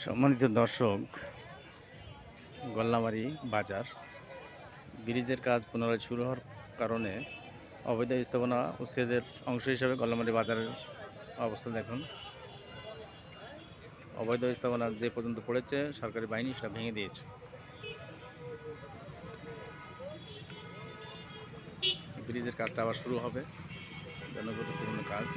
সম্মানিত দর্শক, গল্লামারী বাজার ব্রিজের কাজ পুনরায় শুরু হওয়ার কারণে অবৈধ স্থাপনা উচ্ছেদের অংশ হিসেবে গল্লামারী বাজারের অবস্থা দেখুন। অবৈধ স্থাপনা যে পর্যন্ত পড়েছে, সরকারি বাহিনী সেটা ভেঙে দিয়েছে। ব্রিজের কাজটা আবার শুরু হবে, জনগুরুত্বপূর্ণ কাজ।